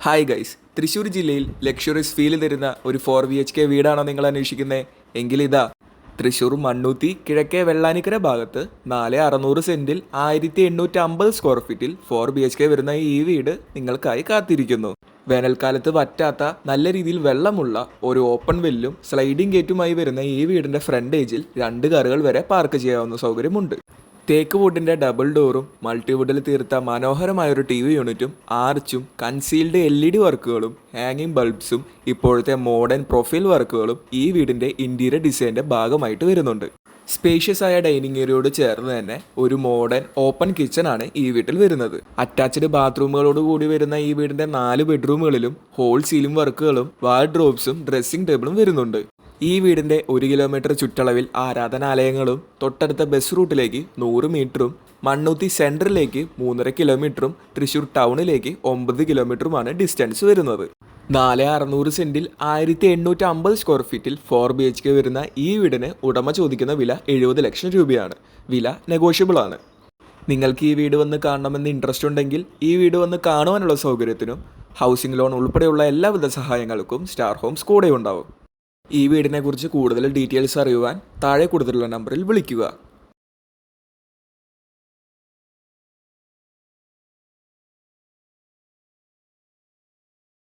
Hi guys, Thrissur ജില്ലയിൽ luxuries feel തരുന്ന ഒരു 4 BHK വീടാണോ നിങ്ങൾ അന്വേഷിക്കുന്നത്? എങ്കിലിതാ തൃശ്ശൂർ മണ്ണൂത്തി കിഴക്കേ വെള്ളാനിക്കര ഭാഗത്ത് 4,600 സെൻറ്റിൽ 1,850 സ്ക്വയർ ഫീറ്റിൽ 4 BHK വരുന്ന ഈ വീട് നിങ്ങൾക്കായി കാത്തിരിക്കുന്നു. വേനൽക്കാലത്ത് വറ്റാത്ത നല്ല രീതിയിൽ വെള്ളമുള്ള ഒരു ഓപ്പൺ വെല്ലും സ്ലൈഡിംഗ് ഗേറ്റുമായി വരുന്ന ഈ വീടിൻ്റെ ഫ്രണ്ടേജിൽ 2 കാറുകൾ വരെ പാർക്ക് ചെയ്യാവുന്ന സൗകര്യമുണ്ട്. തേക്ക് വുഡിൻ്റെ ഡബിൾ ഡോറും മൾട്ടിവുഡിൽ തീർത്ത മനോഹരമായൊരു TV യൂണിറ്റും ആർച്ചും കൺസീൽഡ് LED വർക്കുകളും ഹാങ്ങിങ് ബൾബ്സും ഇപ്പോഴത്തെ മോഡേൺ പ്രൊഫൈൽ വർക്കുകളും ഈ വീടിൻ്റെ ഇൻറ്റീരിയർ ഡിസൈൻ്റെ ഭാഗമായിട്ട് വരുന്നുണ്ട്. സ്പേഷ്യസ് ആയ ഡൈനിങ് ഏരിയയോട് ചേർന്ന് തന്നെ ഒരു മോഡേൺ ഓപ്പൺ കിച്ചൺ ആണ് ഈ വീട്ടിൽ വരുന്നത്. അറ്റാച്ച്ഡ് ബാത്റൂമുകളോട് കൂടി വരുന്ന ഈ വീടിൻ്റെ 4 ബെഡ്റൂമുകളിലും ഹോൾ സീലിംഗ് വർക്കുകളും വാർഡ്രോബ്സും ഡ്രസ്സിംഗ് ടേബിളും വരുന്നുണ്ട്. ഈ വീടിൻ്റെ 1 കിലോമീറ്റർ ചുറ്റളവിൽ ആരാധനാലയങ്ങളും തൊട്ടടുത്ത ബസ് റൂട്ടിലേക്ക് 100 മീറ്ററും മണ്ണൂത്തി സെൻറ്ററിലേക്ക് 3.5 കിലോമീറ്ററും തൃശ്ശൂർ ടൗണിലേക്ക് 9 കിലോമീറ്ററുമാണ് ഡിസ്റ്റൻസ് വരുന്നത്. 4,600 സെൻറ്റിൽ 1,850 സ്ക്വയർ ഫീറ്റിൽ 4 BHK വരുന്ന ഈ വീടിന് ഉടമ ചോദിക്കുന്ന വില 70 ലക്ഷം രൂപയാണ്. വില നെഗോഷ്യബിൾ ആണ്. നിങ്ങൾക്ക് ഈ വീട് വന്ന് കാണണമെന്ന് ഇൻട്രസ്റ്റ് ഉണ്ടെങ്കിൽ ഈ വീട് വന്ന് കാണുവാനുള്ള സൗകര്യത്തിനും ഹൗസിംഗ് ലോൺ ഉൾപ്പെടെയുള്ള എല്ലാവിധ സഹായങ്ങൾക്കും സ്റ്റാർ ഹോംസ് കൂടെ ഉണ്ടാവും. ഈ വീടിനെക്കുറിച്ച് കൂടുതൽ ഡീറ്റെയിൽസ് അറിയുവാൻ താഴെ കൊടുത്തിട്ടുള്ള നമ്പറിൽ വിളിക്കുക.